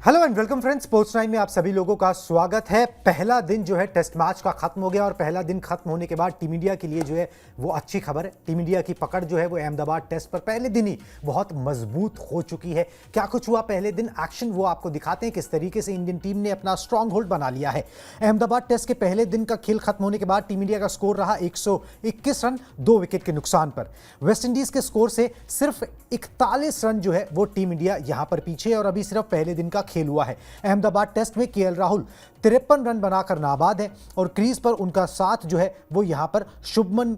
Hello and welcome friends, sports time में आप सभी लोगों का स्वागत है। पहला दिन जो है टेस्ट मैच का खत्म हो गया और पहला दिन खत्म होने के बाद टीम इंडिया के लिए जो है वो अच्छी खबर है। टीम इंडिया की पकड़ जो है वो अहमदाबाद टेस्ट पर पहले दिन ही बहुत मजबूत हो चुकी है। क्या कुछ हुआ पहले दिन, एक्शन वो आपको दिखाते हैं, किस तरीके से इंडियन टीम ने अपना स्ट्रॉन्ग होल्ड बना लिया है। अहमदाबाद टेस्ट के पहले दिन का खेल खत्म होने के बाद टीम इंडिया का स्कोर रहा 121 रन 2 विकेट के नुकसान पर। वेस्ट इंडीज के स्कोर से सिर्फ 41 रन जो है वो टीम इंडिया यहां पर पीछे और अभी सिर्फ पहले दिन का खेल हुआ है। अहमदाबाद टेस्ट में केएल राहुल 53 रन बनाकर नाबाद है और क्रीज पर उनका साथ जो है वो यहां पर शुभमन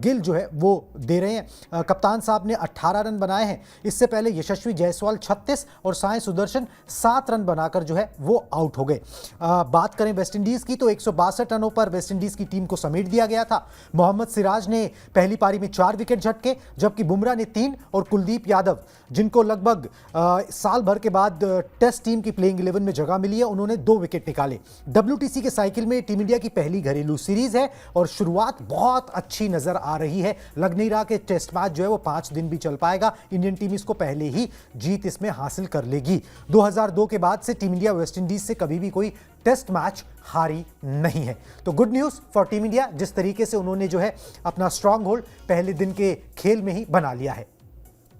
गिल जो है वो दे रहे हैं। कप्तान साहब ने 18 रन बनाए हैं। इससे पहले यशस्वी जायसवाल 36 और साई सुदर्शन 7 रन बनाकर जो है वो आउट हो गए। बात करें वेस्ट इंडीज की तो 162 रनों पर वेस्ट इंडीज की टीम को समेट दिया गया था। मोहम्मद सिराज ने पहली पारी में 4 विकेट झटके, जबकि बुमराह ने 3 और कुलदीप यादव, जिनको लगभग साल भर के बाद टेस्ट टीम की प्लेइंग 11 में जगह मिली है, उन्होंने 2 विकेट निकाले। WTC के साइकिल में टीम इंडिया की पहली घरेलू सीरीज है और शुरुआत बहुत अच्छी नजर आ रही है। लग नहीं रहा कि टेस्ट मैच जो है वो 5 दिन भी चल पाएगा। इंडियन टीम इसको पहले ही जीत इसमें हासिल कर लेगी। 2002 के बाद से टीम इंडिया वेस्ट इंडीज से कभी भी कोई टेस्ट मैच हारी नहीं है। तो good news for team India, जिस तरीके से उन्होंने जो है अपना स्ट्रॉन्ग होल्ड पहले दिन के खेल में ही बना लिया है।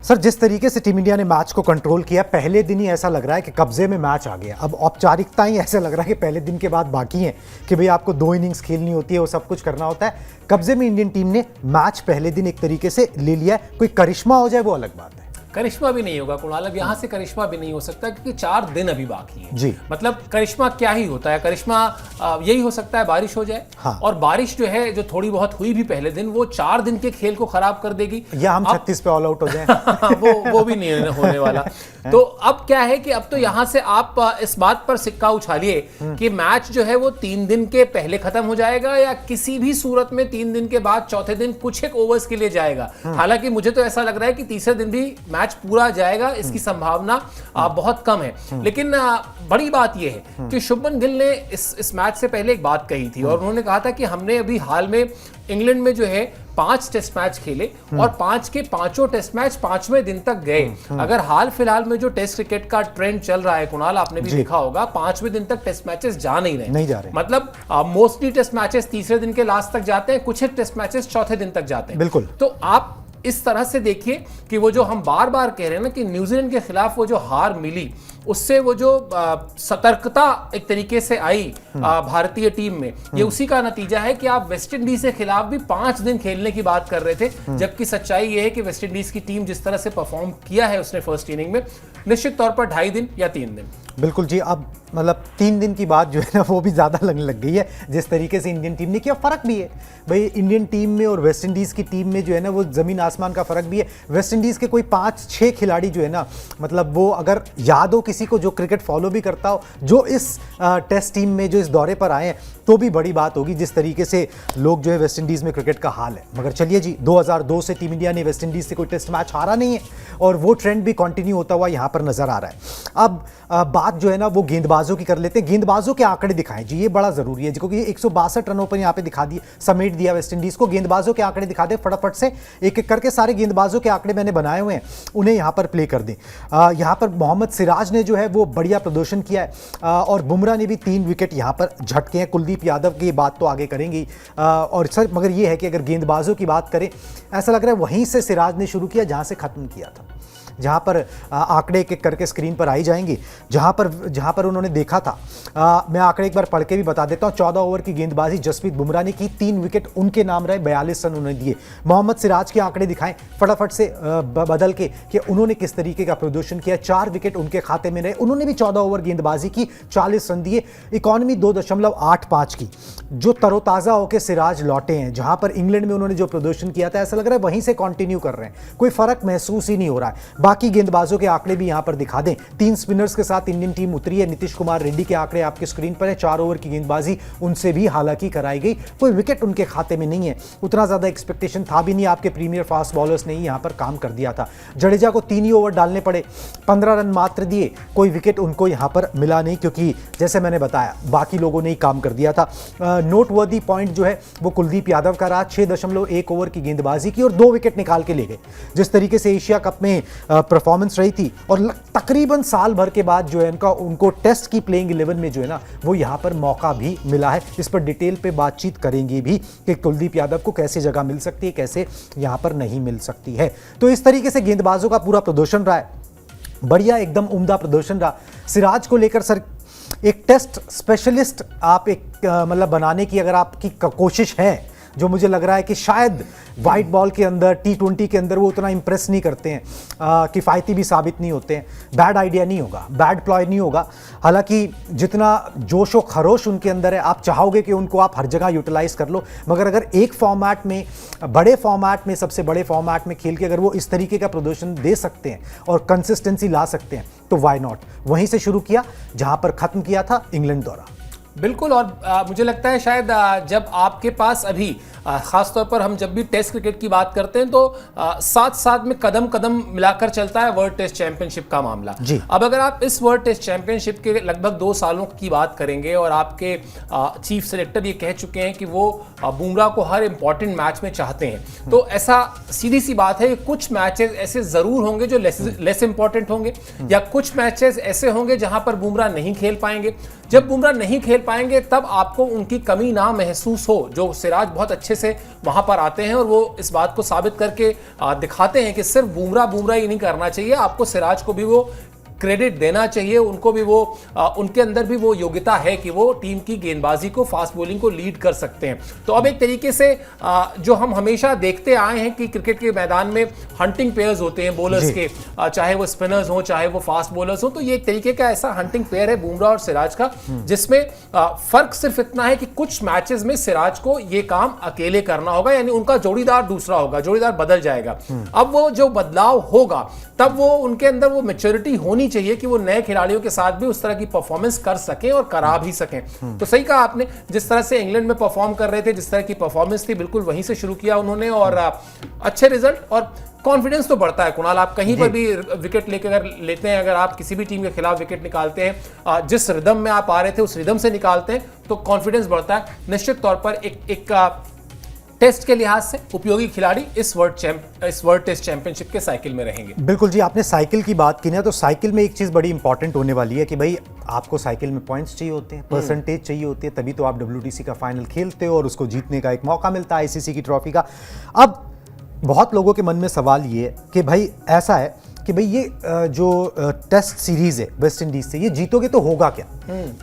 सर, जिस तरीके से टीम इंडिया ने मैच को कंट्रोल किया, पहले दिन ही ऐसा लग रहा है कि कब्जे में मैच आ गया। अब औपचारिकताएं ऐसा लग रहा है कि पहले दिन के बाद बाकी हैं कि भाई आपको 2 इनिंग्स खेलनी होती है, वो सब कुछ करना होता है। कब्जे में इंडियन टीम ने मैच पहले दिन एक तरीके से ले लिया है। कोई करिश्मा हो जाए वो अलग बात है। करिश्मा भी नहीं होगा कुणाल, अब यहाँ से करिश्मा भी नहीं हो सकता क्योंकि 4 दिन अभी बाकी है जी। मतलब करिश्मा क्या ही होता है, करिश्मा यही हो सकता है बारिश हो जाए। हाँ। और बारिश जो है जो थोड़ी बहुत हुई भी पहले दिन, वो 4 दिन के खेल को खराब कर देगी या हम 36 पे ऑल आउट हो जाए वो भी नहीं होने वाला। तो अब क्या है कि अब तो यहाँ से आप इस बात पर सिक्का उछालिए कि मैच जो है वो 3 दिन के पहले खत्म हो जाएगा या किसी भी सूरत में 3 दिन के बाद चौथे दिन कुछ एक ओवर्स के लिए जाएगा। हालांकि मुझे तो ऐसा लग रहा है कि तीसरे दिन भी मैच पूरा जाएगा, इसकी संभावना बहुत कम है। लेकिन बड़ी बात यह है कि शुभमन गिल ने इस मैच से पहले एक बात कही थी और उन्होंने कहा था कि हमने अभी हाल में इंग्लैंड में जो है 5 टेस्ट मैच खेले और 5 के 5 टेस्ट मैच 5वें दिन तक गए। अगर हाल फिलहाल में जो टेस्ट क्रिकेट का ट्रेंड चल रहा है कुणाल, आपने भी देखा होगा, 5वें दिन तक टेस्ट मैचेस जा नहीं रहे। मतलब मोस्टली टेस्ट मैचेस तीसरे दिन के लास्ट तक जाते हैं, कुछ एक टेस्ट मैचेस चौथे दिन तक जाते हैं। बिल्कुल। तो आप इस तरह से देखिए कि वो जो हम बार बार कह रहे हैं ना कि न्यूजीलैंड के खिलाफ वो जो हार मिली, उससे वो जो सतर्कता एक तरीके से आई भारतीय टीम में, ये उसी का नतीजा है कि आप वेस्ट इंडीज के खिलाफ भी 5 दिन खेलने की बात कर रहे थे, जबकि सच्चाई ये है कि वेस्ट इंडीज की टीम जिस तरह से परफॉर्म किया है उसने फर्स्ट इनिंग में, निश्चित तौर पर 2.5 दिन या 3 दिन। बिल्कुल जी। अब मतलब 3 दिन की बात जो है ना वो भी ज़्यादा लगने लग गई है, जिस तरीके से इंडियन टीम ने किया। फ़र्क भी है भाई, इंडियन टीम में और वेस्ट इंडीज़ की टीम में जो है ना वो ज़मीन आसमान का फ़र्क भी है। वेस्ट इंडीज़ के कोई 5-6 खिलाड़ी जो है ना, मतलब वो अगर याद हो किसी को जो क्रिकेट फॉलो भी करता हो, जो इस टेस्ट टीम में जो इस दौरे पर आए हैं, तो भी बड़ी बात होगी जिस तरीके से लोग जो है वेस्ट इंडीज़ में क्रिकेट का हाल है। मगर चलिए जी, 2002 से टीम इंडिया ने वेस्ट इंडीज़ से कोई टेस्ट मैच हारा नहीं है और वो ट्रेंड भी कंटिन्यू होता हुआ यहाँ पर नज़र आ रहा है। अब बात जो है ना वो गेंदबाजों की कर लेते हैं। गेंदबाजों के आंकड़े दिखाएं जी, ये बड़ा ज़रूरी है क्योंकि 162 रनों पर यहाँ पे दिखा दिए, समेट दिया वेस्ट इंडीज़ को। गेंदबाजों के आंकड़े दिखा दे फटाफट से, एक एक करके सारे गेंदबाजों के आंकड़े मैंने बनाए हुए हैं, उन्हें यहाँ पर प्ले कर दें। यहाँ पर मोहम्मद सिराज ने जो है वो बढ़िया प्रदर्शन किया है और बुमराह ने भी 3 विकेट यहाँ पर झटके हैं। कुलदीप यादव की बात तो आगे करेंगे और सर, मगर ये है कि अगर गेंदबाजों की बात करें, ऐसा लग रहा है वहीं से सिराज ने शुरू किया जहाँ से ख़त्म किया था। जहाँ पर आंकड़े एक एक करके स्क्रीन पर आई जाएंगे, जहाँ पर उन्होंने देखा था। मैं आंकड़े एक बार पढ़ के भी बता देता हूँ। 14 ओवर की गेंदबाजी जसप्रीत बुमराह ने की, 3 विकेट उनके नाम रहे, 42 रन उन्होंने दिए। मोहम्मद सिराज के आंकड़े दिखाएं फटाफट से बदल के कि उन्होंने किस तरीके का प्रदर्शन किया। 4 विकेट उनके खाते में रहे, उन्होंने भी 14 ओवर गेंदबाजी की, 40 रन दिए। इकॉनमी 2.85 की। जो तरोताज़ा होकर सिराज लौटे हैं, जहाँ पर इंग्लैंड में उन्होंने जो प्रदर्शन किया था, ऐसा लग रहा है वहीं से कंटिन्यू कर रहे हैं, कोई फ़र्क महसूस ही नहीं हो रहा है। बाकी गेंदबाजों के आंकड़े भी यहां पर दिखा दें। 3 स्पिनर्स के साथ इंडियन टीम उतरी है। नीतीश कुमार रेड्डी के आंकड़े आपके स्क्रीन पर है। 4 ओवर की गेंदबाजी उनसे भी हालांकि कराई गई, कोई विकेट उनके खाते में नहीं है। उतना ज्यादा एक्सपेक्टेशन था भी नहीं, आपके प्रीमियर फास्ट बॉलर्स ने ही यहां पर काम कर दिया था। जडेजा को 3 ही ओवर डालने पड़े, 15 रन मात्र दिए, कोई विकेट उनको यहां पर मिला नहीं क्योंकि जैसे मैंने बताया बाकी लोगों ने ही काम कर दिया था। नोटवर्दी पॉइंट जो है वो कुलदीप यादव का रहा, 6.1 ओवर की गेंदबाजी की और 2 विकेट निकाल के ले गए। जिस तरीके से एशिया कप में परफॉर्मेंस रही थी और तकरीबन साल भर के बाद जो है उनको टेस्ट की प्लेइंग 11 में जो है ना वो यहाँ पर मौका भी मिला है। इस पर डिटेल पे बातचीत करेंगे भी कि कुलदीप यादव को कैसे जगह मिल सकती है, कैसे यहाँ पर नहीं मिल सकती है। तो इस तरीके से गेंदबाजों का पूरा प्रदर्शन रहा है, बढ़िया एकदम उम्दा प्रदर्शन रहा। सिराज को लेकर सर एक टेस्ट स्पेशलिस्ट आप एक मतलब बनाने की अगर आपकी कोशिश है, जो मुझे लग रहा है कि शायद वाइट बॉल के अंदर T20 के अंदर वो उतना इंप्रेस नहीं करते हैं, किफ़ायती भी साबित नहीं होते हैं। बैड आइडिया नहीं होगा, बैड प्लॉय नहीं होगा। हालांकि जितना जोश व खरोश उनके अंदर है, आप चाहोगे कि उनको आप हर जगह यूटिलाइज कर लो, मगर अगर एक फॉर्मेट में, बड़े फॉर्मेट में, सबसे बड़े फॉर्मेट में खेल के अगर वो इस तरीके का प्रदर्शन दे सकते हैं और कंसिस्टेंसी ला सकते हैं तो वाई नॉट। वहीं से शुरू किया जहां पर खत्म किया था इंग्लैंड दौरा। बिल्कुल। और मुझे लगता है शायद जब आपके पास अभी खास तौर पर हम जब भी टेस्ट क्रिकेट की बात करते हैं तो साथ साथ में कदम कदम मिलाकर चलता है वर्ल्ड टेस्ट चैंपियनशिप का मामला। अब अगर आप इस वर्ल्ड टेस्ट चैंपियनशिप के लगभग 2 सालों की बात करेंगे और आपके चीफ सेलेक्टर ये कह चुके हैं कि वो बुमराह को हर इंपॉर्टेंट मैच में चाहते हैं, तो ऐसा सीधी सी बात है कि कुछ मैचेस ऐसे जरूर होंगे जो लेस इंपॉर्टेंट होंगे, या कुछ मैचेस ऐसे होंगे जहां पर बुमराह नहीं खेल पाएंगे। जब बुमराह नहीं खेल पाएंगे तब आपको उनकी कमी ना महसूस हो, जो सिराज बहुत अच्छे से वहां पर आते हैं और वो इस बात को साबित करके दिखाते हैं कि सिर्फ बुमराह ही नहीं करना चाहिए, आपको सिराज को भी वो क्रेडिट देना चाहिए, उनको भी वो उनके अंदर भी वो योग्यता है कि वो टीम की गेंदबाजी को, फास्ट बॉलिंग को लीड कर सकते हैं। तो अब एक तरीके से जो हम हमेशा देखते आए हैं कि क्रिकेट के मैदान में हंटिंग पेयर्स होते हैं बॉलर्स के, चाहे वो स्पिनर्स हो चाहे वो फास्ट बॉलर्स हो, तो ये एक तरीके का ऐसा हंटिंग पेयर है बुमराह और सिराज का, जिसमें फर्क सिर्फ इतना है कि कुछ मैचेस में सिराज को ये काम अकेले करना होगा, यानी उनका जोड़ीदार दूसरा होगा, जोड़ीदार बदल जाएगा। अब वो जो बदलाव होगा तब वो उनके अंदर वो मैच्योरिटी होनी चाहिए कि वो नए खिलाड़ियों के साथ भी उस तरह की परफॉर्मेंस कर सकें और करा भी सकें। तो सही कहा आपने, जिस तरह से इंग्लैंड में परफॉर्म कर रहे थे, जिस तरह की परफॉर्मेंस थी, बिल्कुल वहीं से शुरू किया उन्होंने और अच्छे रिजल्ट और कॉन्फिडेंस तो बढ़ता है। कुणाल, आप कहीं पर भी विकेट लेकर अगर लेते हैं, अगर आप किसी भी टीम के खिलाफ विकेट निकालते हैं, जिस रिदम में आप आ रहे थे उस रिदम से निकालते हैं तो कॉन्फिडेंस बढ़ता है। निश्चित तौर पर एक टेस्ट के लिहाज से उपयोगी खिलाड़ी इस वर्ल्ड टेस्ट चैंपियनशिप के साइकिल में रहेंगे। बिल्कुल जी, आपने साइकिल की बात की ना, तो साइकिल में एक चीज़ बड़ी इंपॉर्टेंट होने वाली है कि भाई आपको साइकिल में पॉइंट्स चाहिए होते हैं, परसेंटेज चाहिए होती है, तभी तो आप WTC का फाइनल खेलते हो और उसको जीतने का एक मौका मिलता है ICC की ट्रॉफी का। अब बहुत लोगों के मन में सवाल ये है कि भाई ऐसा है कि भाई ये जो टेस्ट सीरीज है वेस्ट इंडीज से, ये जीतोगे तो होगा क्या?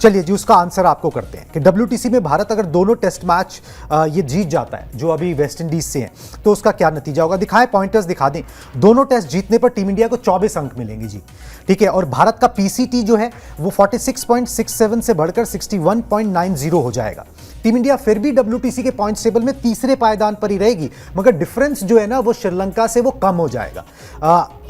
चलिए जी, उसका आंसर आपको करते हैं कि WTC में भारत अगर दोनों टेस्ट मैच ये जीत जाता है जो अभी वेस्ट इंडीज से हैं, तो उसका क्या नतीजा होगा? दिखाएं, पॉइंटर्स दिखा दें। दोनों टेस्ट जीतने पर टीम इंडिया को 24 अंक मिलेंगे जी, ठीक है। और भारत का PCT जो है वो 46.67 से बढ़कर 61.90 हो जाएगा। टीम इंडिया फिर भी WTC के पॉइंट्स टेबल में तीसरे पायदान पर ही रहेगी, मगर डिफरेंस जो है ना वो श्रीलंका से वो कम हो जाएगा।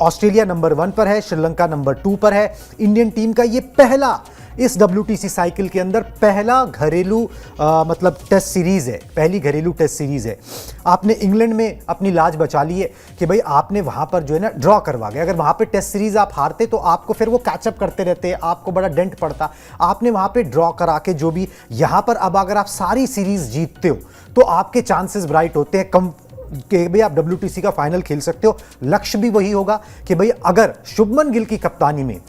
ऑस्ट्रेलिया नंबर 1 पर है, श्रीलंका नंबर 2 पर है। इंडियन टीम का ये पहला, इस WTC साइकिल के अंदर पहला घरेलू मतलब टेस्ट सीरीज है, पहली घरेलू टेस्ट सीरीज है। आपने इंग्लैंड में अपनी लाज बचा ली है कि भाई आपने वहां पर जो है ना ड्रॉ करवा गया। अगर वहां पे टेस्ट सीरीज आप हारते तो आपको फिर वो कैचअप करते रहते, आपको बड़ा डेंट पड़ता। आपने वहां पे ड्रॉ करा के जो भी यहां पर, अब अगर आप सारी सीरीज जीतते हो तो आपके चांसेस ब्राइट होते हैं कम कि भाई आप WTC का फाइनल खेल सकते हो। लक्ष्य भी वही होगा कि भाई अगर शुभमन गिल की कप्तानी में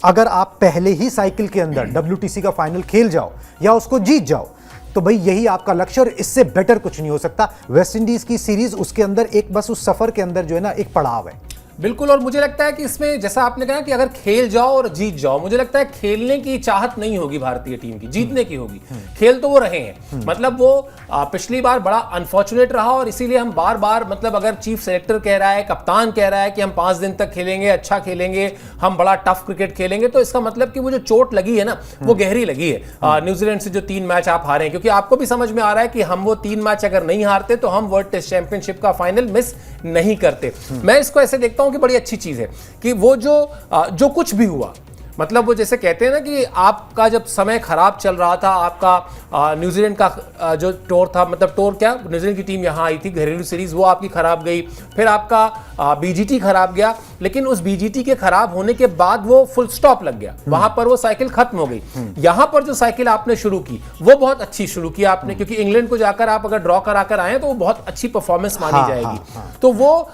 अगर आप पहले ही साइकिल के अंदर WTC का फाइनल खेल जाओ या उसको जीत जाओ तो भाई यही आपका लक्ष्य, और इससे बेटर कुछ नहीं हो सकता। वेस्ट इंडीज की सीरीज उसके अंदर एक, बस उस सफर के अंदर जो है ना एक पड़ाव है। बिल्कुल। और मुझे लगता है कि इसमें जैसा आपने कहा कि अगर खेल जाओ और जीत जाओ, मुझे लगता है खेलने की चाहत नहीं होगी भारतीय टीम की, जीतने की होगी। खेल तो वो रहे हैं, मतलब वो पिछली बार बड़ा अनफॉर्चुनेट रहा और इसीलिए हम बार बार, मतलब अगर चीफ सेलेक्टर कह रहा है, कप्तान कह रहा है कि हम 5 दिन तक खेलेंगे, अच्छा खेलेंगे, हम बड़ा टफ क्रिकेट खेलेंगे, तो इसका मतलब कि वो जो चोट लगी है ना वो गहरी लगी है। न्यूजीलैंड से जो 3 मैच आप हारे हैं, क्योंकि आपको भी समझ में आ रहा है कि हम वो 3 मैच अगर नहीं हारते तो हम वर्ल्ड टेस्ट चैंपियनशिप का फाइनल मिस नहीं करते। मैं इसको ऐसे देखता हूं कि बड़ी अच्छी चीज है कि वो जो कुछ भी हुआ, मतलब वो जैसे कहते हैं ना कि आपका जब समय खराब चल रहा था, आपका न्यूजीलैंड का जो टूर था, मतलब टूर क्या, न्यूजीलैंड की टीम यहाँ आई थी घरेलू सीरीज, वो आपकी खराब गई, फिर आपका BGT खराब गया, लेकिन उस BGT के खराब होने के बाद वो फुल स्टॉप लग गया, वहां पर वो साइकिल खत्म हो गई। यहां पर जो साइकिल आपने शुरू की वो बहुत अच्छी शुरू की आपने, क्योंकि इंग्लैंड को जाकर आप अगर ड्रॉ कराकर आए तो वो बहुत अच्छी परफॉर्मेंस मानी जाएगी। तो वो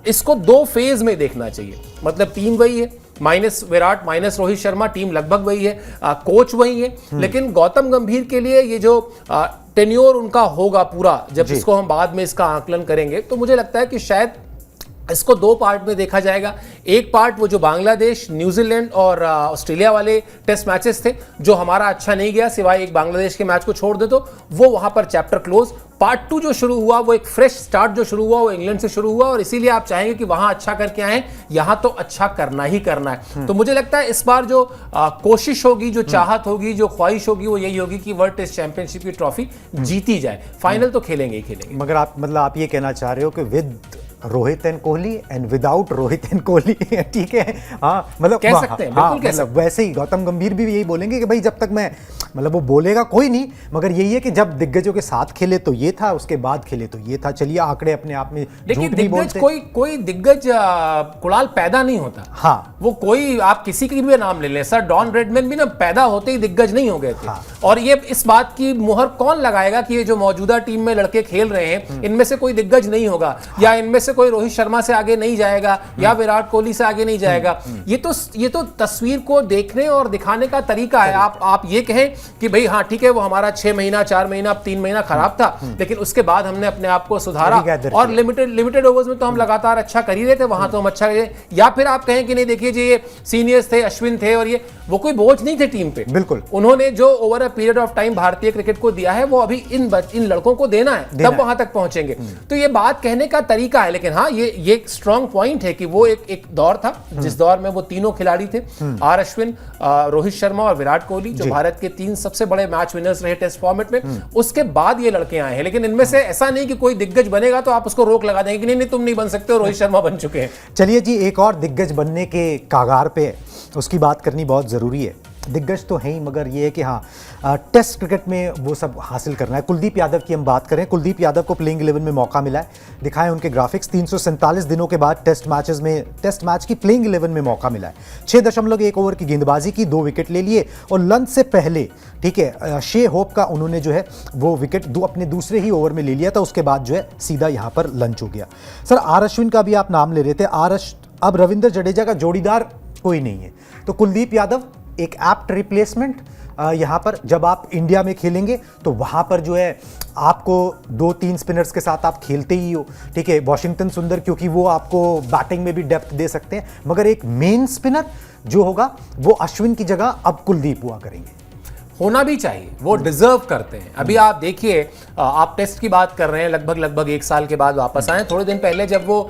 इसको दो फेज में देखना चाहिए। मतलब टीम वही है, minus Virat minus Rohit Sharma, team लगभग वही है, कोच वही है, लेकिन गौतम गंभीर के लिए ये जो टेन्योर उनका होगा पूरा, जब इसको हम बाद में इसका आकलन करेंगे, तो मुझे लगता है कि शायद इसको दो पार्ट में देखा जाएगा। एक पार्ट वो जो बांग्लादेश, न्यूजीलैंड और ऑस्ट्रेलिया वाले टेस्ट मैचेस थे, जो हमारा अच्छा नहीं गया, सिवाय एक बांग्लादेश के मैच को छोड़ दे, तो वो वहां पर चैप्टर क्लोज। पार्ट 2 जो शुरू हुआ, वो एक फ्रेश स्टार्ट जो शुरू हुआ, वो इंग्लैंड से शुरू हुआ, और इसीलिए आप चाहेंगे कि वहां अच्छा करके आए, यहां तो अच्छा करना ही करना है। तो मुझे लगता है इस बार जो कोशिश होगी, जो चाहत होगी, जो ख्वाहिश होगी, वो यही होगी कि वर्ल्ड टेस्ट चैंपियनशिप की ट्रॉफी जीती जाए। फाइनल तो खेलेंगे ही खेलेंगे। मगर आप ये कहना चाह रहे हो कि with Rohit and Kohli and without Rohit and Kohli, ठीक है, हाँ, मतलब कह सकते हैं, बिल्कुल कह सकते हैं। वैसे ही गौतम गंभीर भी यही बोलेंगे कि भाई जब तक मैं, मतलब वो बोलेगा कोई नहीं, मगर यही है कि जब दिग्गजों के साथ खेले तो ये था, उसके बाद खेले तो ये था। चलिए आंकड़े अपने आप में लेकिन दिग्गज कोई दिग्गज कुणाल पैदा नहीं होता। हाँ, वो कोई, आप किसी की भी नाम ले लें, सर डॉन ब्रैडमैन भी ना पैदा होते ही दिग्गज नहीं हो गए थे। हाँ। और ये इस बात की मुहर कौन लगाएगा कि ये जो मौजूदा टीम में लड़के खेल रहे हैं, इनमें से कोई दिग्गज नहीं होगा, हाँ। या इनमें से कोई रोहित शर्मा से आगे नहीं जाएगा, या विराट कोहली से आगे नहीं जाएगा। ये तो तस्वीर को देखने और दिखाने का तरीका है। आप ये कहें कि भाई हाँ ठीक है, वो हमारा 6 महीना 4 महीना 3 महीना खराब था, लेकिन उसके बाद हमने अपने आप को सुधारा, और लिमिटेड ओवर्स में तो हम लगातार अच्छा कर ही रहे थे, वहां तो हम अच्छा करे। या फिर आप कहें कि नहीं देखिए जी, ये सीनियर्स थे, अश्विन थे, और ये वो कोई बोझ नहीं थे टीम पे। बिल्कुल, उन्होंने जो over a period of time भारतीय क्रिकेट को दिया है, वो अभी इन लड़कों को देना है, तब वहां तक पहुंचेंगे। तो ये बात कहने का तरीका है। लेकिन हाँ, ये एक स्ट्रॉन्ग पॉइंट है कि वो एक दौर था जिस दौर में वो तीनों खिलाड़ी थे, आर अश्विन, रोहित शर्मा और विराट कोहली, जो भारत के 3 सबसे बड़े मैच विनर्स रहे टेस्ट फॉर्मेट में। उसके बाद ये लड़के आए हैं, लेकिन इनमें से ऐसा नहीं कि कोई दिग्गज बनेगा तो आप उसको रोक लगा देंगे कि नहीं तुम नहीं बन सकते हो, रोहित शर्मा बन चुके हैं। चलिए जी, एक और दिग्गज बनने के कागार पे उसकी बात करनी बहुत जरूरी है। दिग्गज तो है ही, मगर ये है कि हाँ, टेस्ट क्रिकेट में वो सब हासिल करना है। कुलदीप यादव की हम बात करें, कुलदीप यादव को प्लेइंग 11 में मौका मिला है। दिखाएं उनके ग्राफिक्स, 347 दिनों के बाद टेस्ट मैच की प्लेइंग 11 में मौका मिला है। 6.1 ओवर की गेंदबाजी की, 2 विकेट ले लिए, और लंच से पहले, ठीक है, शे होप का उन्होंने जो है वो विकेट अपने दूसरे ही ओवर में ले लिया था। उसके बाद जो है सीधा यहाँ पर लंच हो गया। सर, आर अश्विन का भी आप नाम ले रहे थे। अब रविंद्र जडेजा का जोड़ीदार कोई नहीं है, तो कुलदीप यादव एक एप्ट रिप्लेसमेंट। यहाँ पर जब आप इंडिया में खेलेंगे तो वहाँ पर जो है आपको 2-3 स्पिनर्स के साथ आप खेलते ही हो, ठीक है। वॉशिंगटन सुंदर, क्योंकि वो आपको बैटिंग में भी डेप्थ दे सकते हैं, मगर एक मेन स्पिनर जो होगा वो अश्विन की जगह अब कुलदीप हुआ करेंगे। होना भी चाहिए, वो डिजर्व करते हैं। अभी आप देखिए, आप टेस्ट की बात कर रहे हैं, लगभग 1 साल के बाद वापस आए। थोड़े दिन पहले जब वो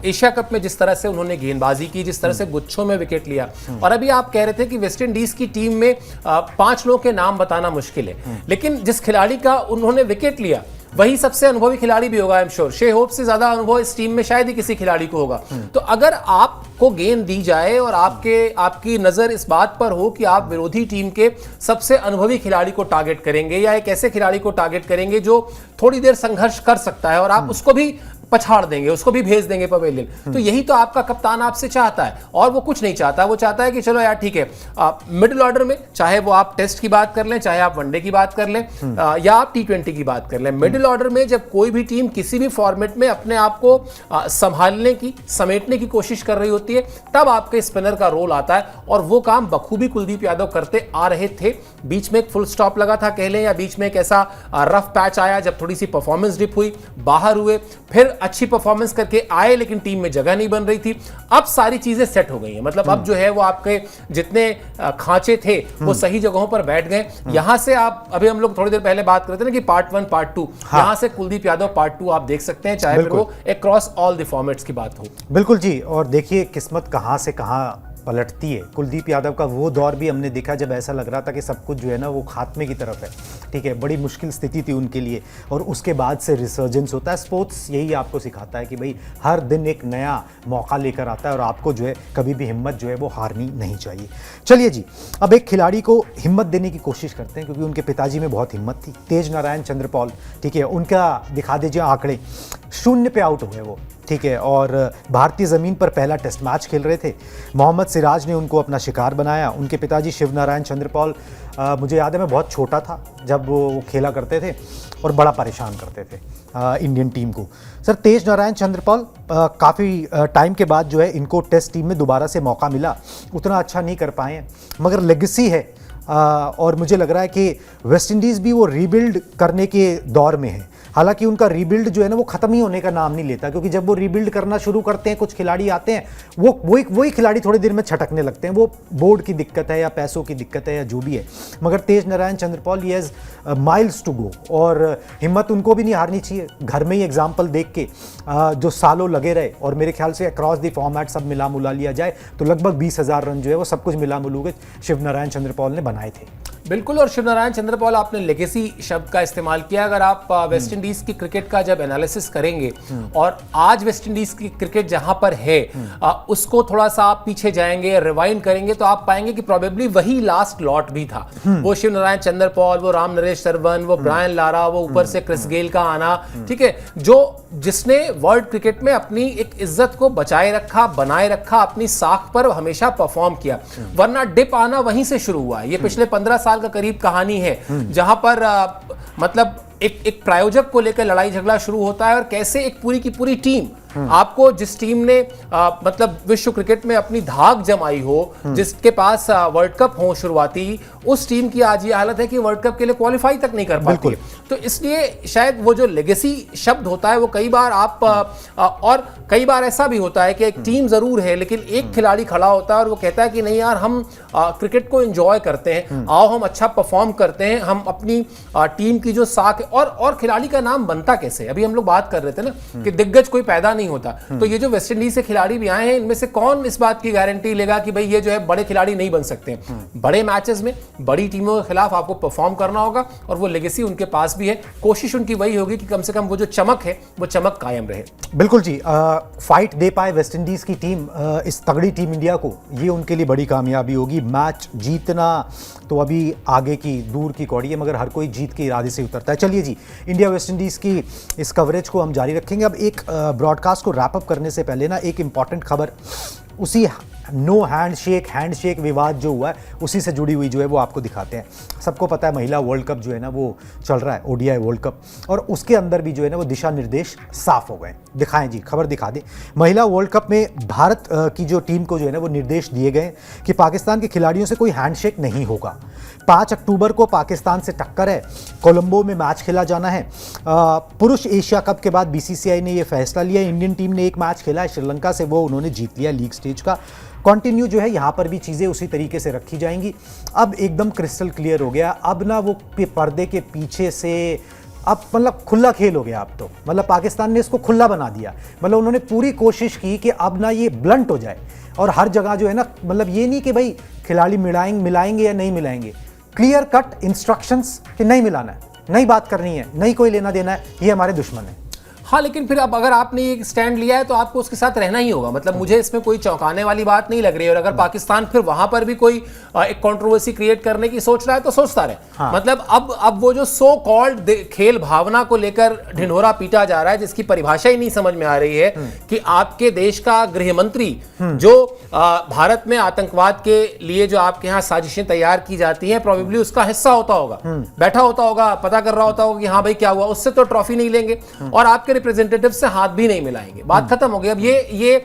एशिया कप में जिस तरह से उन्होंने गेंदबाजी की, जिस तरह से गुच्छों में विकेट लिया, और अभी आप कह रहे थे कि वेस्ट इंडीज की टीम में 5 लोगों के नाम बताना मुश्किल है, लेकिन जिस खिलाड़ी का उन्होंने विकेट लिया वही सबसे अनुभवी खिलाड़ी भी होगा। आई एम श्योर शे होप से ज्यादा अनुभव इस टीम में शायद ही किसी खिलाड़ी को होगा। तो अगर आपको गेंद दी जाए और आपकी नजर इस बात पर हो कि आप विरोधी टीम के सबसे अनुभवी खिलाड़ी को टारगेट करेंगे, या एक ऐसे खिलाड़ी को टारगेट करेंगे जो थोड़ी देर संघर्ष कर सकता है, और आप उसको भी पछाड़ देंगे, उसको भी भेज देंगे पवेलियन, तो यही तो आपका कप्तान आपसे चाहता है। और वो कुछ नहीं चाहता, वो चाहता है कि चलो यार ठीक है, मिडिल ऑर्डर में, चाहे वो आप टेस्ट की बात कर लें, चाहे आप वनडे की बात कर लें, या आप T20 की बात कर लें, मिडिल ऑर्डर में जब कोई भी टीम किसी भी फॉर्मेट में अपने आप को संभालने की, समेटने की कोशिश कर रही होती है, तब आपके स्पिनर का रोल आता है। और वो काम बखूबी कुलदीप यादव करते आ रहे थे। बीच में एक फुल स्टॉप लगा था कह लें, या बीच में एक ऐसा रफ पैच आया जब थोड़ी सी परफॉर्मेंस डिप हुई, बाहर हुए, फिर अच्छी परफॉर्मेंस करके आए, लेकिन टीम में जगह नहीं बन रही थी। अब सारी चीजें सेट हो गई हैं, मतलब अब जो है वो आपके जितने खांचे थे वो सही जगहों पर बैठ गए। यहां से आप, अभी हम लोग थोड़ी देर पहले बात करते थे ना कि पार्ट 1 पार्ट 2, यहां से कुलदीप यादव पार्ट 2 आप देख सकते हैं, चाहे फिर वो अक्रॉस ऑल द फॉर्मेट्स की बात हो। बिल्कुल जी, और देखिए किस्मत कहां से कहां पलटती है। कुलदीप यादव का वो दौर भी हमने देखा जब ऐसा लग रहा था कि सब कुछ जो है ना वो खात्मे की तरफ है, ठीक है, बड़ी मुश्किल स्थिति थी उनके लिए, और उसके बाद से रिसर्जेंस होता है। स्पोर्ट्स यही आपको सिखाता है कि भाई हर दिन एक नया मौका लेकर आता है, और आपको जो है कभी भी हिम्मत जो है वो हारनी नहीं चाहिए। चलिए जी, अब एक खिलाड़ी को हिम्मत देने की कोशिश करते हैं, क्योंकि उनके पिताजी में बहुत हिम्मत थी। तेज नारायण चंद्रपॉल, ठीक है, उनका दिखा दीजिए आंकड़े। 0 पे आउट हुए वो, ठीक है, और भारतीय ज़मीन पर पहला टेस्ट मैच खेल रहे थे। मोहम्मद सिराज ने उनको अपना शिकार बनाया। उनके पिताजी शिव नारायण चंद्रपॉल मुझे याद है मैं बहुत छोटा था जब वो खेला करते थे और बड़ा परेशान करते थे इंडियन टीम को। सर तेज नारायण चंद्रपाल काफ़ी टाइम के बाद जो है इनको टेस्ट टीम में दोबारा से मौका मिला, उतना अच्छा नहीं कर पाए हैं, मगर लेगेसी है। और मुझे लग रहा है कि वेस्ट इंडीज़ भी वो रीबिल्ड करने के दौर में है। हालांकि उनका रीबिल्ड जो है ना वो ख़त्म ही होने का नाम नहीं लेता, क्योंकि जब वो रीबिल्ड करना शुरू करते हैं, कुछ खिलाड़ी आते हैं, वही खिलाड़ी थोड़ी देर में छटकने लगते हैं। वो बोर्ड की दिक्कत है या पैसों की दिक्कत है या जो भी है, मगर Tej Narayan Chandrapaul he has miles to go, और हिम्मत उनको भी नहीं हारनी चाहिए। घर में ही एग्जाम्पल देख के जो सालों लगे रहे, और मेरे ख्याल से अक्रॉस द फॉर्मेट सब मिला मुला लिया जाए तो लगभग 20,000 रन जो है वो सब कुछ मिला मुलू के शिव नारायण चंद्रपाल ने बनाए थे। बिल्कुल, और शिव नारायण चंद्रपाल आपने लेगेसी शब्द का इस्तेमाल किया। अगर आप वेस्ट इंडीज की क्रिकेट का जब एनालिसिस करेंगे और आज वेस्ट इंडीज की क्रिकेट जहां पर है उसको थोड़ा सा आप पीछे जाएंगे, रिवाइंड करेंगे, तो आप पाएंगे कि प्रोबेबली वही लास्ट लॉट भी था। वो शिव नारायण चंद्रपाल, वो राम नरेश सरवन, वो ब्रायन लारा, वो ऊपर से क्रिस गेल का आना, ठीक है, जिसने वर्ल्ड क्रिकेट में अपनी एक इज्जत को बचाए रखा, बनाए रखा, अपनी साख पर हमेशा परफॉर्म किया। वरना डिप आना वहीं से शुरू हुआ है। ये पिछले 15 साल का करीब कहानी है जहां पर मतलब एक प्रायोजक को लेकर लड़ाई झगड़ा शुरू होता है, और कैसे एक पूरी की पूरी टीम, आपको जिस टीम ने मतलब विश्व क्रिकेट में अपनी धाक जमाई हो, जिसके पास वर्ल्ड कप हो शुरुआती, उस टीम की आज ये हालत है कि वर्ल्ड कप के लिए क्वालिफाई तक नहीं कर पाती है। तो इसलिए शायद वो जो लेगेसी शब्द होता है वो कई बार और कई बार ऐसा भी होता है कि एक टीम जरूर है लेकिन एक खिलाड़ी खड़ा होता है और वो कहता है कि नहीं यार, हम क्रिकेट को एंजॉय करते हैं, आओ हम अच्छा परफॉर्म करते हैं, हम अपनी टीम की जो साख और खिलाड़ी का नाम बनता कैसे। अभी हम लोग बात कर रहे थे ना कि दिग्गज कोई पैदा नहीं होता, तो ये जो वेस्ट इंडीज से खिलाड़ी भी आए हैं, इनमें से कौन इस बात की गारंटी लेगा कि भाई ये जो है बड़े खिलाड़ी नहीं बन सकते। बड़े मैचेस में बड़ी टीमों के खिलाफ आपको परफॉर्म करना होगा, और वो लेगेसी उनके पास भी है। कोशिश उनकी वही होगी कि कम से कम वो जो चमक है वो चमक कायम रहे। बिल्कुल जी, फाइट दे पाए वेस्ट इंडीज की टीम इस तगड़ी टीम इंडिया को, ये उनके लिए बड़ी कामयाबी होगी। मैच जीतना तो अभी आगे की दूर की कौड़ी है, मगर हर कोई जीत के इरादे से उतरता है। चलिए जी, इंडिया वेस्ट इंडीज़ की इस कवरेज को हम जारी रखेंगे। अब एक ब्रॉडकास्ट को रैप अप करने से पहले ना एक इंपॉर्टेंट खबर, उसी नो हैंडशेक विवाद जो हुआ है उसी से जुड़ी हुई जो है वो आपको दिखाते हैं। सबको पता है महिला वर्ल्ड कप जो है ना वो चल रहा है, ओडीआई वर्ल्ड कप, और उसके अंदर भी जो है ना वो दिशा निर्देश साफ हो गए। दिखाएं जी, खबर दिखा दें। महिला वर्ल्ड कप में भारत की जो टीम को जो है ना वो निर्देश दिए गए कि पाकिस्तान के खिलाड़ियों से कोई हैंडशेक नहीं होगा। 5 अक्टूबर को पाकिस्तान से टक्कर है, कोलंबो में मैच खेला जाना है। पुरुष एशिया कप के बाद बीसीसीआई ने यह फैसला लिया। इंडियन टीम ने एक मैच खेला है श्रीलंका से, वो उन्होंने जीत लिया लीग स्टेज का। कंटिन्यू जो है यहाँ पर भी चीज़ें उसी तरीके से रखी जाएंगी। अब एकदम क्रिस्टल क्लियर हो गया, अब ना वो पर्दे के पीछे से अब मतलब खुला खेल हो गया। अब तो मतलब पाकिस्तान ने इसको खुला बना दिया, मतलब उन्होंने पूरी कोशिश की कि अब ना ये ब्लंट हो जाए, और हर जगह जो है ना, मतलब ये नहीं कि भाई खिलाड़ी मिलाएंगे या नहीं मिलाएंगे, क्लियर कट इंस्ट्रक्शंस कि नहीं मिलाना है, नहीं बात करनी है, नहीं कोई लेना देना है, ये हमारे दुश्मन है। हाँ, लेकिन फिर अब अगर आपने ये स्टैंड लिया है तो आपको उसके साथ रहना ही होगा। मतलब मुझे इसमें कोई चौंकाने वाली बात नहीं लग रही है। और अगर पाकिस्तान फिर वहां पर भी कोई एक कंट्रोवर्सी क्रिएट करने की सोच रहा है तो सोचता रहे। हाँ। मतलब अब वो जो सो कॉल्ड खेल भावना को लेकर ढिंढोरा पीटा जा रहा है, जिसकी परिभाषा ही नहीं समझ में आ रही है कि आपके देश का गृह मंत्री जो भारत में आतंकवाद के लिए जो आपके यहाँ साजिशें तैयार की जाती हैं, प्रोबेबली उसका हिस्सा होता होगा, बैठा होता होगा, पता कर रहा होता होगा कि हाँ भाई क्या हुआ, उससे तो ट्रॉफी नहीं लेंगे और आपके रिप्रेजेंटेटिव से हाथ भी नहीं मिलाएंगे। बात खत्म हो गई। अब ये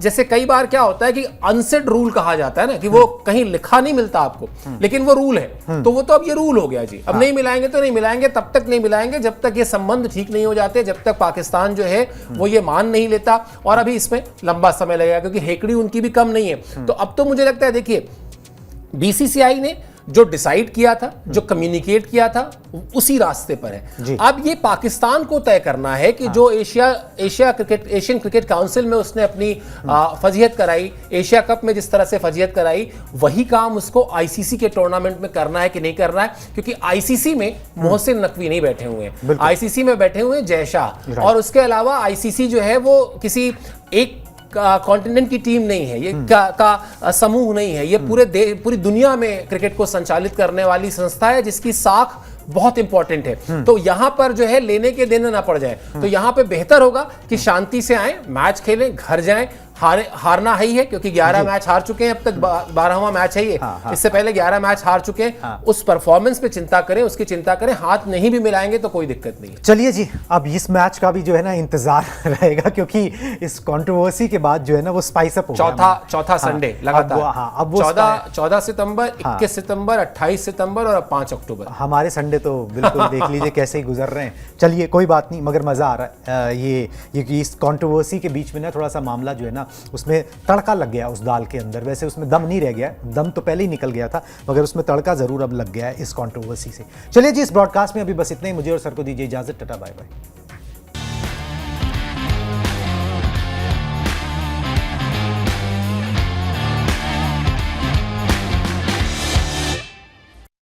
जैसे कई बार क्या होता है कि अनसेड रूल कहा जाता है ना, कि वो कहीं लिखा नहीं मिलता आपको, लेकिन वो रूल है, तो वो तो अब ये रूल हो गया जी। अब नहीं मिलाएंगे तो नहीं मिलाएंगे, तब तक नहीं मिलाएंगे जब तक ये संबंध ठीक नहीं हो जाते, जब तक पाकिस्तान जो है वो ये मान नहीं लेता। और अभी इसमें लंबा समय लगेगा क्योंकि हेकड़ी उनकी भी कम नहीं है। तो अब तो मुझे लगता है, देखिए, बीसीसीआई ने जो डिसाइड किया था, जो कम्युनिकेट किया था, उसी रास्ते पर है। अब ये पाकिस्तान को तय करना है कि जो एशियन क्रिकेट काउंसिल में उसने अपनी फजीहत कराई, एशिया कप में जिस तरह से फजीहत कराई, वही काम उसको आईसीसी के टूर्नामेंट में करना है कि नहीं करना है। क्योंकि आईसीसी में मोहसिन नकवी नहीं बैठे हुए हैं, आईसीसी में बैठे हुए हैं जय शाह, और उसके अलावा आईसीसी जो है वो किसी एक कॉन्टिनेंट की टीम नहीं है, ये का समूह नहीं है, ये पूरी दुनिया में क्रिकेट को संचालित करने वाली संस्था है जिसकी साख बहुत इंपॉर्टेंट है। तो यहां पर जो है लेने के देने ना पड़ जाए, तो यहां पे बेहतर होगा कि शांति से आए, मैच खेलें, घर जाएं, हारना है ही है, क्योंकि 11 मैच हार चुके हैं अब तक, 12वां मैच है ये। इससे पहले 11 मैच हार चुके हैं। उस परफॉर्मेंस पे चिंता करें, उसकी चिंता करें, हाथ नहीं भी मिलाएंगे तो कोई दिक्कत नहीं है। चलिए जी, अब इस मैच का भी जो है ना इंतजार रहेगा, क्योंकि इस कंट्रोवर्सी के बाद जो है ना वो स्पाइस अप हो गया। चौथा संडे लगातार। अब वो 14 सितंबर, 21 सितंबर, 28 सितंबर और अब 5 अक्टूबर। हमारे संडे तो बिल्कुल देख लीजिए कैसे ही गुजर रहे हैं। चलिए कोई बात नहीं, मगर मज़ा आ रहा है। ये इस कंट्रोवर्सी के बीच में ना थोड़ा सा मामला जो है ना उसमें तड़का लग गया उस दाल के अंदर। वैसे उसमें दम नहीं रह गया, दम तो पहले ही निकल गया था, मगर उसमें तड़का ज़रूर अब लग गया है इस कंट्रोवर्सी से। चलिए जी, इस ब्रॉडकास्ट में अभी बस इतना ही। मुझे और सर को दीजिए इजाज़त। Tata bye bye.